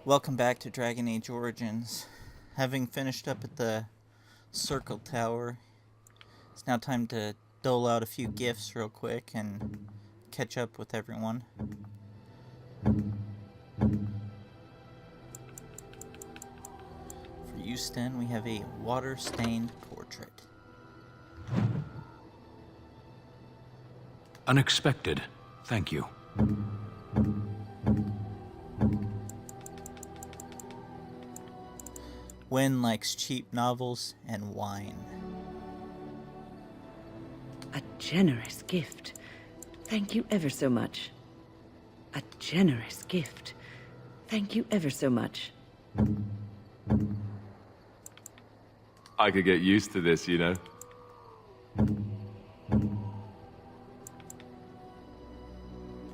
Welcome back to Dragon Age Origins. Having finished up at the Circle Tower, it's now time to dole out a few gifts real quick and catch up with everyone. For you, Sten, we have a water-stained portrait. Unexpected. Thank you. Wynn likes cheap novels and wine. A generous gift. Thank you ever so much. A generous gift. Thank you ever so much. I could get used to this, you know.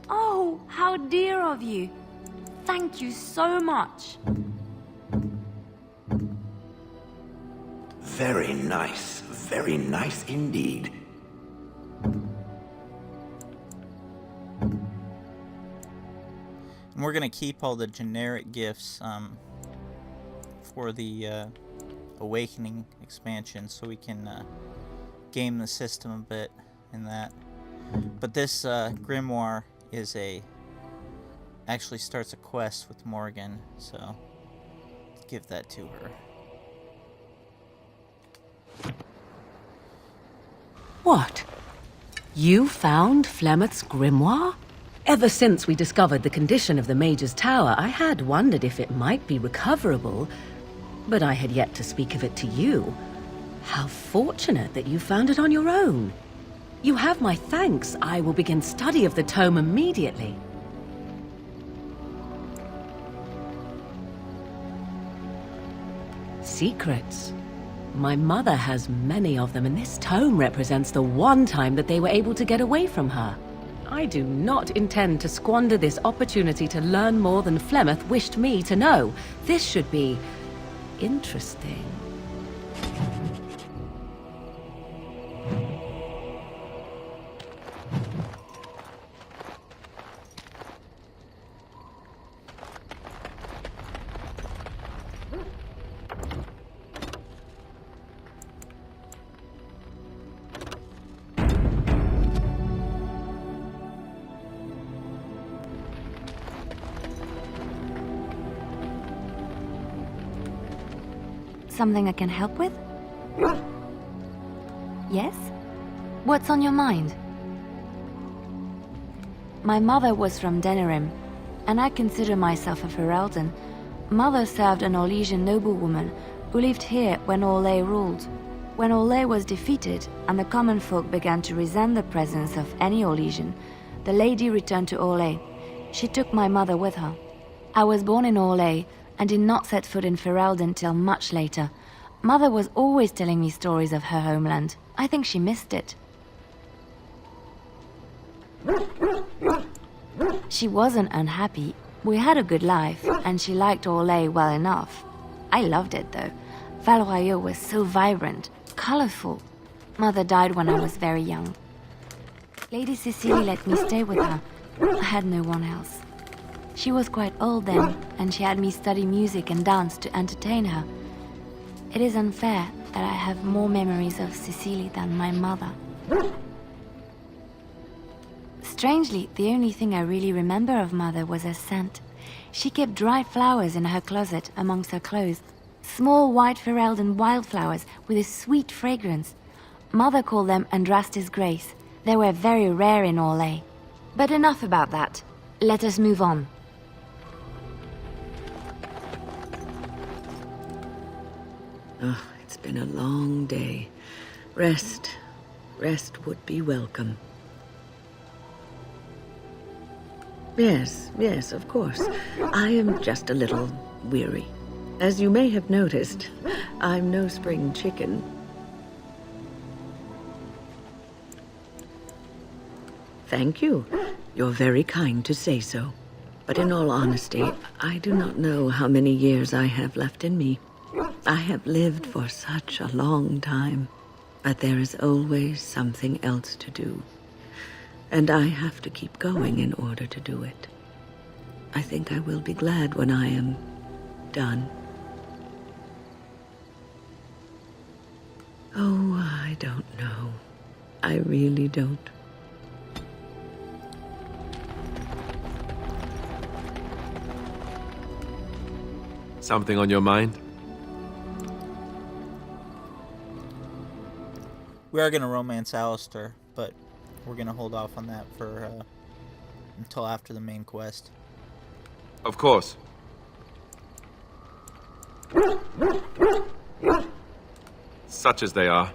Oh, how dear of you. Thank you so much. Very nice indeed. And we're going to keep all the generic gifts for the Awakening expansion so we can game the system a bit in that. But this grimoire is actually starts a quest with Morgan, so let's give that to her. What? You found Flemeth's grimoire? Ever since we discovered the condition of the Mage's Tower, I had wondered if it might be recoverable, but I had yet to speak of it to you. How fortunate that you found it on your own. You have my thanks. I will begin study of the tome immediately. Secrets. My mother has many of them, and this tome represents the one time that they were able to get away from her. I do not intend to squander this opportunity to learn more than Flemeth wished me to know. This should be interesting. Something I can help with? Yes? What's on your mind? My mother was from Denerim, and I consider myself a Ferelden. Mother served an Orlesian noblewoman who lived here when Orlais ruled. When Orlais was defeated and the common folk began to resent the presence of any Orlesian, the lady returned to Orlais. She took my mother with her. I was born in Orlais and did not set foot in Ferelden till much later. Mother was always telling me stories of her homeland. I think she missed it. She wasn't unhappy. We had a good life, and she liked Orlais well enough. I loved it, though. Val Royeaux was so vibrant, colorful. Mother died when I was very young. Lady Cecily let me stay with her. I had no one else. She was quite old then, and she had me study music and dance to entertain her. It is unfair that I have more memories of Cecily than my mother. Strangely, the only thing I really remember of Mother was her scent. She kept dried flowers in her closet amongst her clothes. Small white Ferelden wildflowers with a sweet fragrance. Mother called them Andrastis Grace. They were very rare in Orlais. But enough about that. Let us move on. Oh, it's been a long day. Rest would be welcome. Yes, of course. I am just a little weary. As you may have noticed, I'm no spring chicken. Thank you. You're very kind to say so. But in all honesty, I do not know how many years I have left in me. I have lived for such a long time, but there is always something else to do. And I have to keep going in order to do it. I think I will be glad when I am done. Oh, I don't know. I really don't. Something on your mind? We are going to romance Alistair, but we're going to hold off on that for until after the main quest. Of course. Such as they are.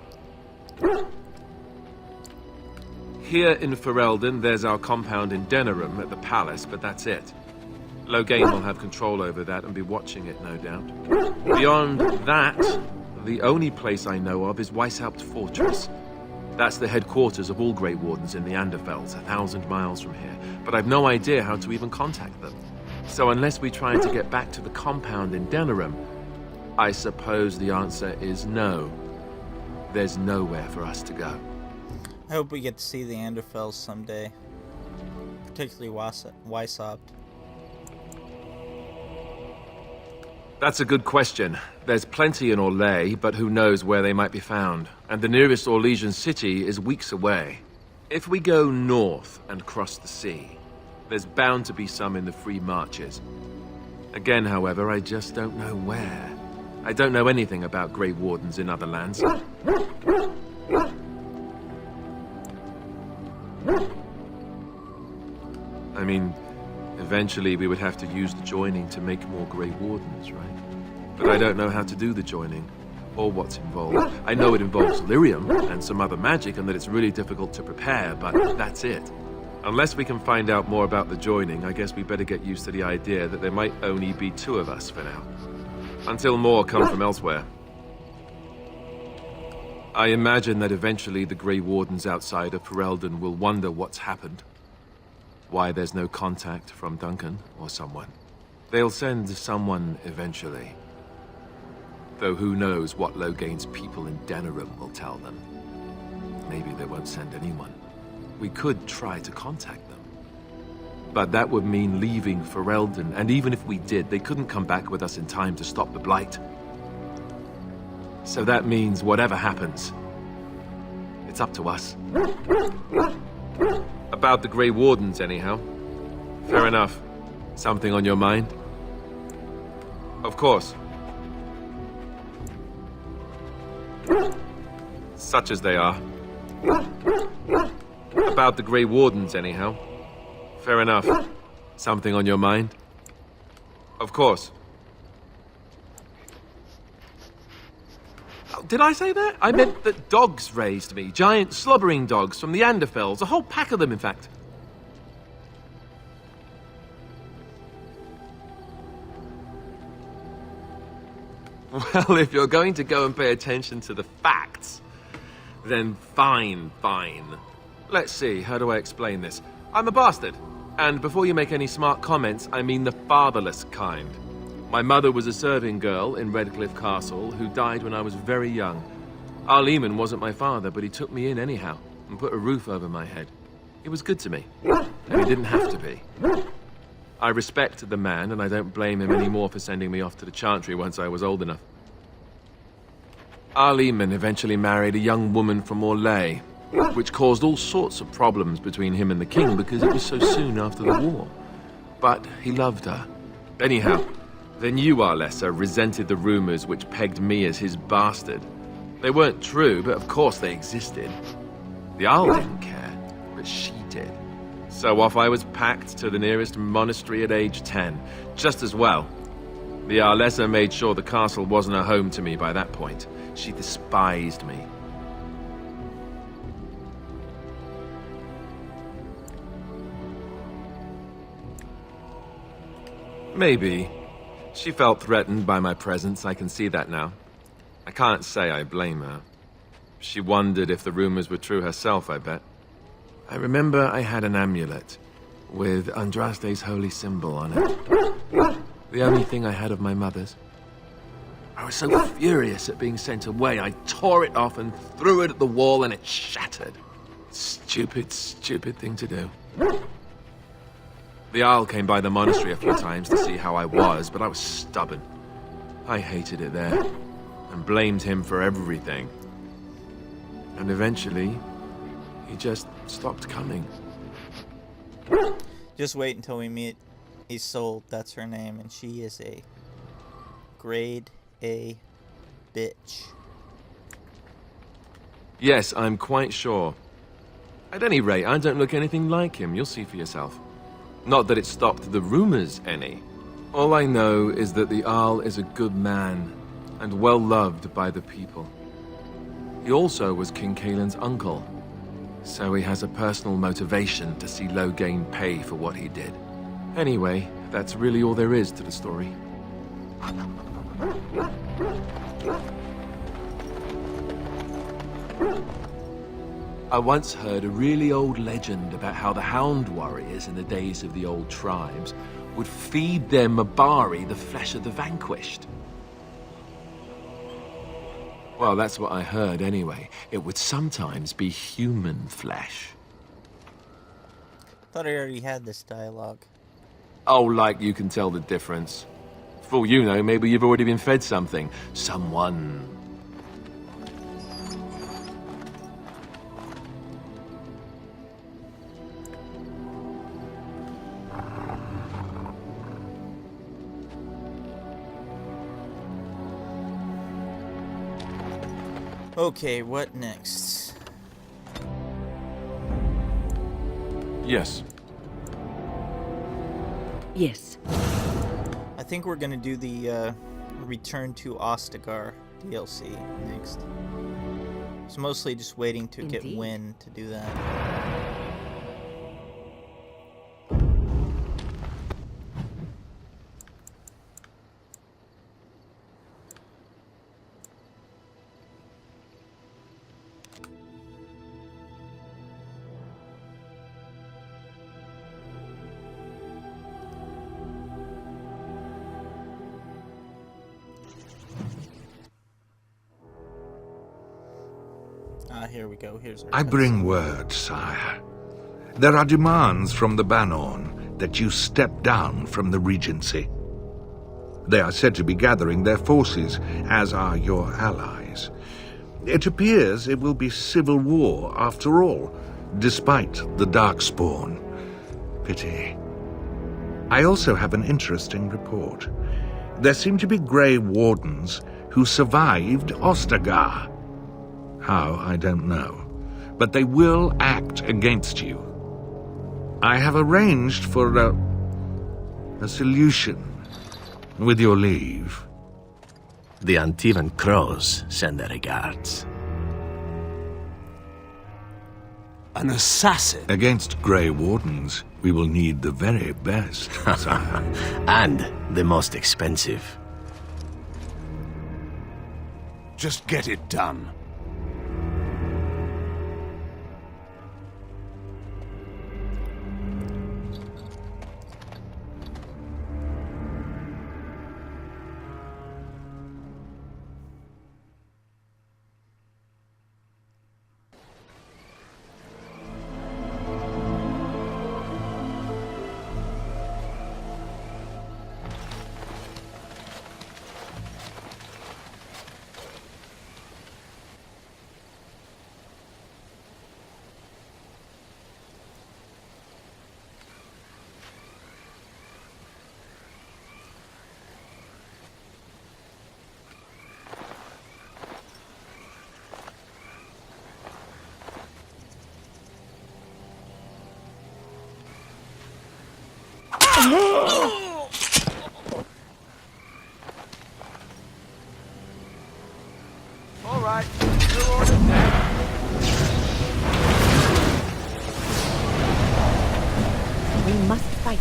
Here in Ferelden, there's our compound in Denerim at the palace, but that's it. Loghain will have control over that and be watching it, no doubt. Beyond that, the only place I know of is Weishaupt Fortress. That's the headquarters of all Grey Wardens in the Anderfells, 1,000 miles from here. But I've no idea how to even contact them. So unless we try to get back to the compound in Denerim, I suppose the answer is no. There's nowhere for us to go. I hope we get to see the Anderfells someday. Particularly Weishaupt. That's a good question. There's plenty in Orlais, but who knows where they might be found. And the nearest Orlesian city is weeks away. If we go north and cross the sea, there's bound to be some in the Free Marches. Again, however, I just don't know where. I don't know anything about Grey Wardens in other lands. I mean, eventually we would have to use the joining to make more Grey Wardens, right? But I don't know how to do the joining, or what's involved. I know it involves lyrium and some other magic, and that it's really difficult to prepare, but that's it. Unless we can find out more about the joining, I guess we better get used to the idea that there might only be 2 of us for now. Until more come from elsewhere. I imagine that eventually the Grey Wardens outside of Ferelden will wonder what's happened. Why there's no contact from Duncan or someone. They'll send someone eventually. Though who knows what Loghain's people in Denerim will tell them. Maybe they won't send anyone. We could try to contact them. But that would mean leaving Ferelden, and even if we did, they couldn't come back with us in time to stop the Blight. So that means whatever happens, it's up to us. About the Grey Wardens, anyhow. Fair enough. Something on your mind? Of course. Such as they are. About the Grey Wardens, anyhow. Fair enough. Something on your mind? Of course. Oh, did I say that? I meant that dogs raised me. Giant slobbering dogs from the Anderfells. A whole pack of them, in fact. Well, if you're going to go and pay attention to the facts, then fine. Let's see, how do I explain this? I'm a bastard. And before you make any smart comments, I mean the fatherless kind. My mother was a serving girl in Redcliffe Castle who died when I was very young. Arleman wasn't my father, but he took me in anyhow and put a roof over my head. He was good to me, and he didn't have to be. I respect the man, and I don't blame him anymore for sending me off to the Chantry once I was old enough. Arleman eventually married a young woman from Orlais, which caused all sorts of problems between him and the king because it was so soon after the war. But he loved her. Anyhow, then you, Arlessa, resented the rumors which pegged me as his bastard. They weren't true, but of course they existed. The Arl didn't care, but she did. So off I was packed to the nearest monastery at age 10. Just as well. The Arlessa made sure the castle wasn't a home to me by that point. She despised me. Maybe. She felt threatened by my presence, I can see that now. I can't say I blame her. She wondered if the rumors were true herself, I bet. I remember I had an amulet with Andraste's holy symbol on it. The only thing I had of my mother's. I was so furious at being sent away, I tore it off and threw it at the wall and it shattered. Stupid thing to do. The Arl came by the monastery a few times to see how I was, but I was stubborn. I hated it there, and blamed him for everything. And eventually, he just stopped coming. Just wait until we meet Isolde, that's her name, and she is a grade A bitch. Yes, I'm quite sure. At any rate, I don't look anything like him, you'll see for yourself. Not that it stopped the rumors any. All I know is that the Arl is a good man, and well loved by the people. He also was King Kaelin's uncle, so he has a personal motivation to see Loghain pay for what he did. Anyway, that's really all there is to the story. I once heard a really old legend about how the Hound warriors in the days of the old tribes would feed their Mabari the flesh of the vanquished. Well, that's what I heard anyway. It would sometimes be human flesh. Thought I already had this dialogue. Oh, like you can tell the difference. For all you know, maybe you've already been fed something. Someone. Okay, what next? Yes. Yes. I think we're gonna do the Return to Ostagar DLC next. It's mostly just waiting to get Indeed. Wynn to do that. Here we go. Here's our I bring word, sire. There are demands from the Banorn that you step down from the Regency. They are said to be gathering their forces, as are your allies. It appears it will be civil war after all, despite the Darkspawn. Pity. I also have an interesting report. There seem to be Grey Wardens who survived Ostagar. How, I don't know. But they will act against you. I have arranged for a solution, with your leave. The Antivan Crows send their regards. An assassin? Against Grey Wardens, we will need the very best, sire. And the most expensive. Just get it done. All right, you're on it now. We must fight.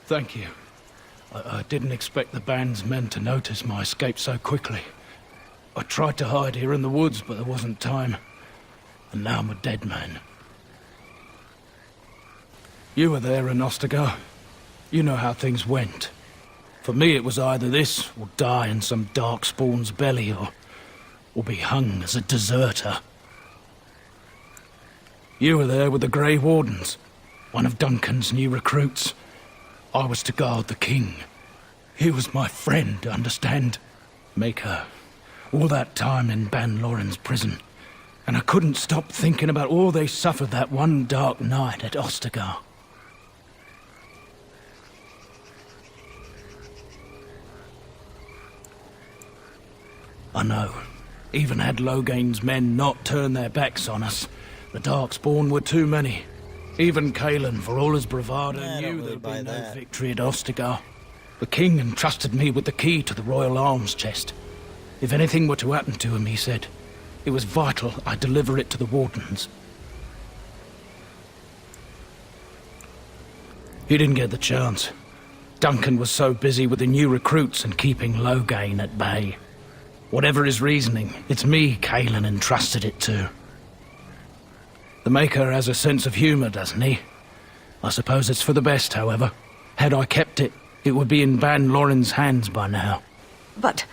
Thank you. I didn't expect the band's men to notice my escape so quickly. I tried to hide here in the woods, but there wasn't time. And now I'm a dead man. You were there in Ostagar. You know how things went. For me, it was either this, or die in some darkspawn's belly, or be hung as a deserter. You were there with the Grey Wardens, one of Duncan's new recruits. I was to guard the king. He was my friend, understand? Maker. All that time in Ban Loren's prison. And I couldn't stop thinking about all they suffered that one dark night at Ostagar. I know. Even had Logain's men not turned their backs on us, the Darkspawn were too many. Even Kalen, for all his bravado, knew there'd be no victory at Ostagar. The king entrusted me with the key to the royal arms chest. If anything were to happen to him, he said, it was vital I deliver it to the Wardens. He didn't get the chance. Duncan was so busy with the new recruits and keeping Logain at bay. Whatever his reasoning, it's me Kalen entrusted it to. The Maker has a sense of humor, doesn't he? I suppose it's for the best, however. Had I kept it, it would be in Ban Loren's hands by now. But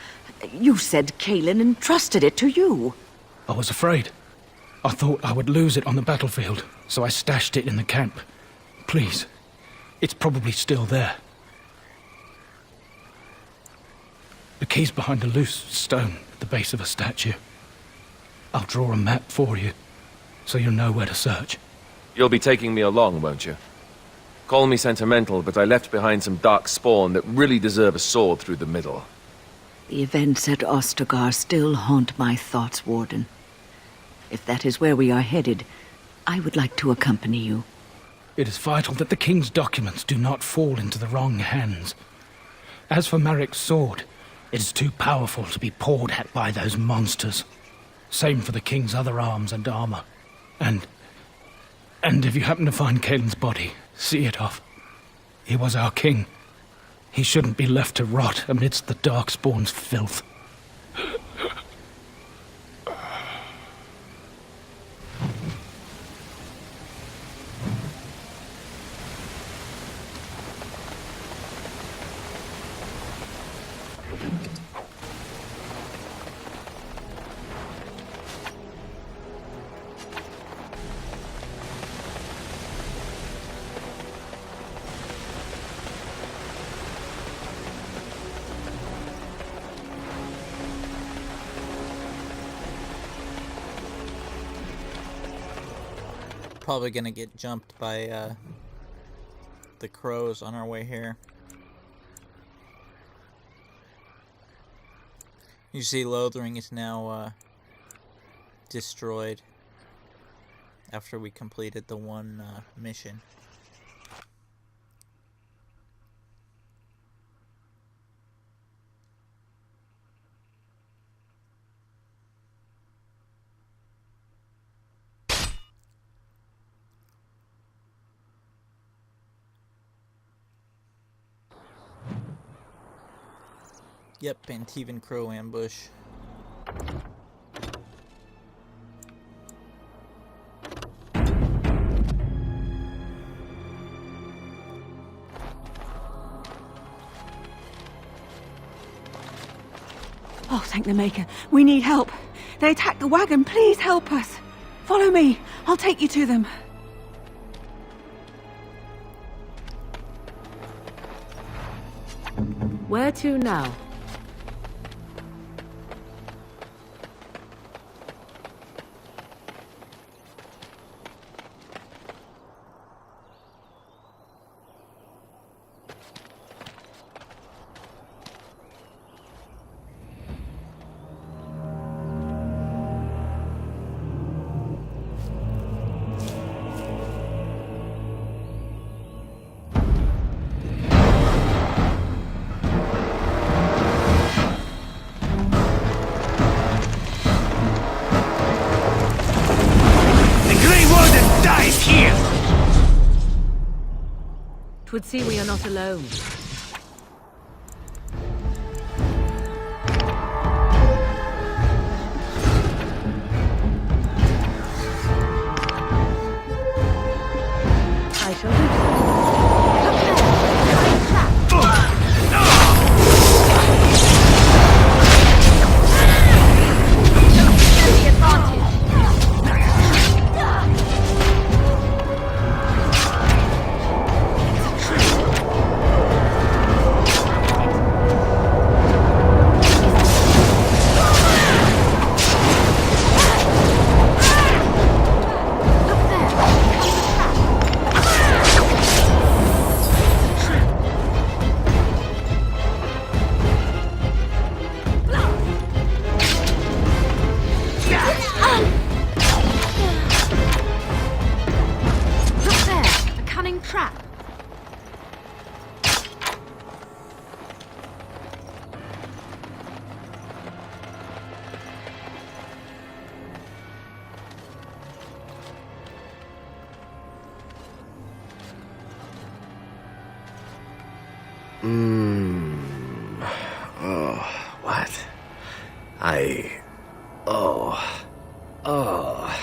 you said Kalen entrusted it to you. I was afraid. I thought I would lose it on the battlefield, so I stashed it in the camp. Please, it's probably still there. The key's behind a loose stone at the base of a statue. I'll draw a map for you, so you'll know where to search. You'll be taking me along, won't you? Call me sentimental, but I left behind some dark spawn that really deserve a sword through the middle. The events at Ostagar still haunt my thoughts, Warden. If that is where we are headed, I would like to accompany you. It is vital that the king's documents do not fall into the wrong hands. As for Marik's sword, it is too powerful to be pawed at by those monsters. Same for the king's other arms and armor. And if you happen to find Kalen's body, see it off. He was our king. He shouldn't be left to rot amidst the Darkspawn's filth. Probably gonna get jumped by the crows on our way here. You see Lothering is now destroyed after we completed the one mission. Yep, Antivan Crow ambush. Oh, thank the Maker. We need help. They attacked the wagon. Please help us. Follow me. I'll take you to them. Where to now? would see we are not alone. I shall do so.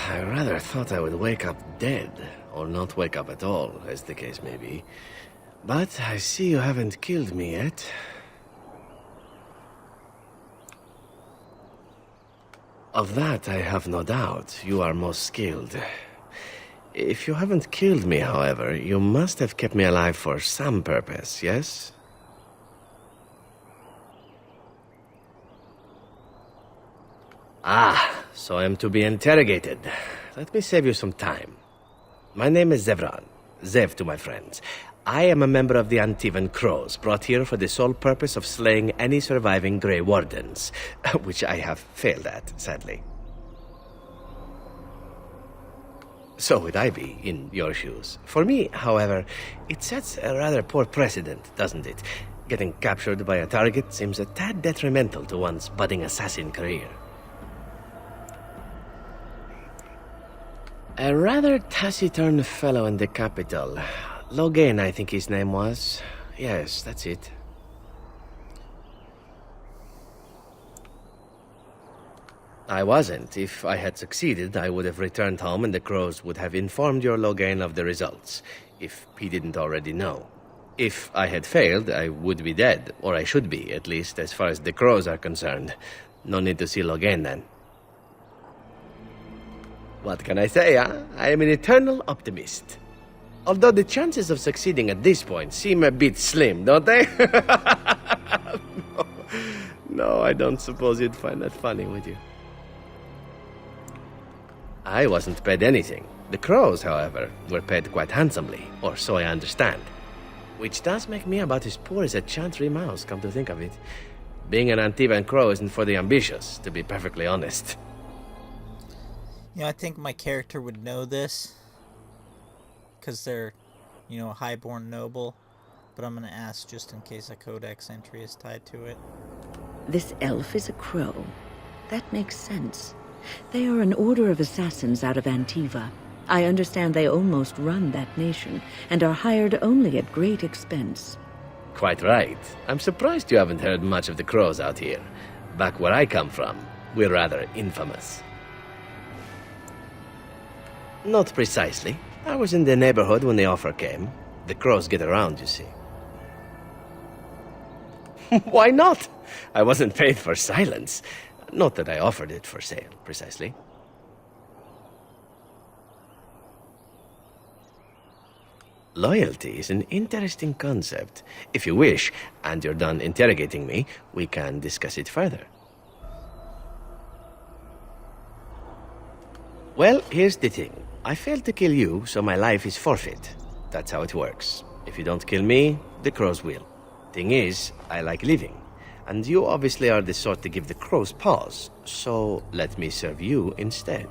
I rather thought I would wake up dead, or not wake up at all, as the case may be. But I see you haven't killed me yet. Of that I have no doubt. You are most skilled. If you haven't killed me, however, you must have kept me alive for some purpose, yes? Ah, so I am to be interrogated. Let me save you some time. My name is Zevran. Zev to my friends. I am a member of the Antivan Crows, brought here for the sole purpose of slaying any surviving Grey Wardens, which I have failed at, sadly. So would I be, in your shoes. For me, however, it sets a rather poor precedent, doesn't it? Getting captured by a target seems a tad detrimental to one's budding assassin career. A rather taciturn fellow in the capital. Logain, I think his name was. Yes, that's it. I wasn't. If I had succeeded, I would have returned home and the Crows would have informed your Logain of the results, if he didn't already know. If I had failed, I would be dead, or I should be, at least as far as the Crows are concerned. No need to see Logain then. What can I say, huh? I am an eternal optimist. Although the chances of succeeding at this point seem a bit slim, don't they? No, I don't suppose you'd find that funny, would you? I wasn't paid anything. The Crows, however, were paid quite handsomely, or so I understand. Which does make me about as poor as a chantry mouse, come to think of it. Being an Antivan Crow isn't for the ambitious, to be perfectly honest. You know, I think my character would know this, because they're, you know, a highborn noble, but I'm going to ask just in case a codex entry is tied to it. This elf is a crow. That makes sense. They are an order of assassins out of Antiva. I understand they almost run that nation, and are hired only at great expense. Quite right. I'm surprised you haven't heard much of the Crows out here. Back where I come from, we're rather infamous. Not precisely. I was in the neighborhood when the offer came. The Crows get around, you see. Why not? I wasn't paid for silence. Not that I offered it for sale, precisely. Loyalty is an interesting concept. If you wish, and you're done interrogating me, we can discuss it further. Well, here's the thing. I failed to kill you, so my life is forfeit. That's how it works. If you don't kill me, the Crows will. Thing is, I like living. And you obviously are the sort to give the Crows pause, so let me serve you instead.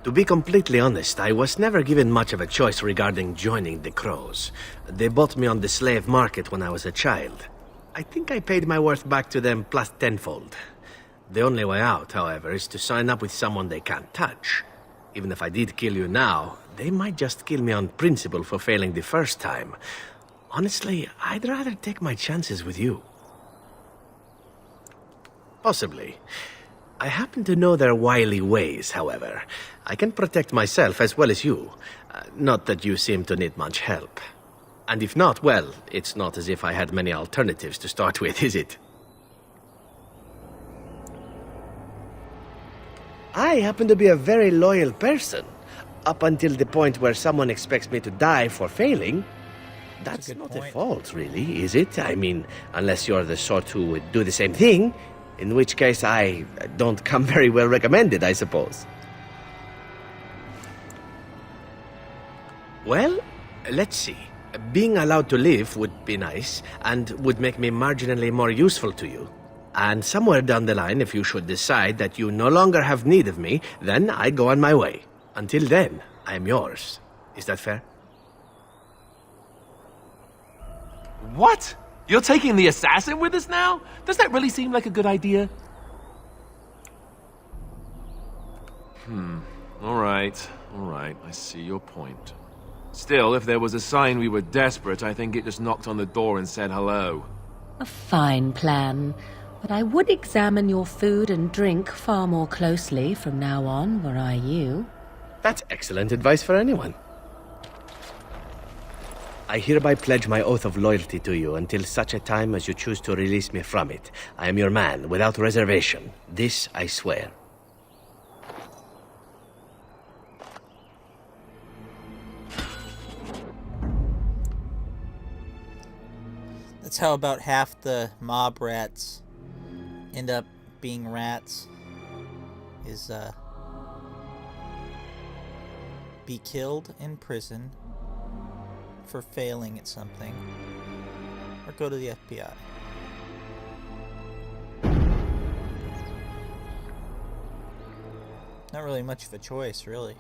To be completely honest, I was never given much of a choice regarding joining the Crows. They bought me on the slave market when I was a child. I think I paid my worth back to them plus tenfold. The only way out, however, is to sign up with someone they can't touch. Even if I did kill you now, they might just kill me on principle for failing the first time. Honestly, I'd rather take my chances with you. Possibly. I happen to know their wily ways, however. I can protect myself as well as you. Not that you seem to need much help. And if not, well, it's not as if I had many alternatives to start with, is it? I happen to be a very loyal person. Up until the point where someone expects me to die for failing. That's not a fault, really, is it? I mean, unless you're the sort who would do the same thing, in which case I don't come very well recommended, I suppose. Well, let's see. Being allowed to live would be nice, and would make me marginally more useful to you. And somewhere down the line, if you should decide that you no longer have need of me, then I go on my way. Until then, I'm yours. Is that fair? What? You're taking the assassin with us now? Does that really seem like a good idea? All right, I see your point. Still, if there was a sign we were desperate, I think it just knocked on the door and said hello. A fine plan. But I would examine your food and drink far more closely from now on, were I you. That's excellent advice for anyone. I hereby pledge my oath of loyalty to you until such a time as you choose to release me from it. I am your man, without reservation. This I swear. That's how about half the mob rats end up being rats. Is be killed in prison for failing at something, or go to the FBI. Not really much of a choice, really.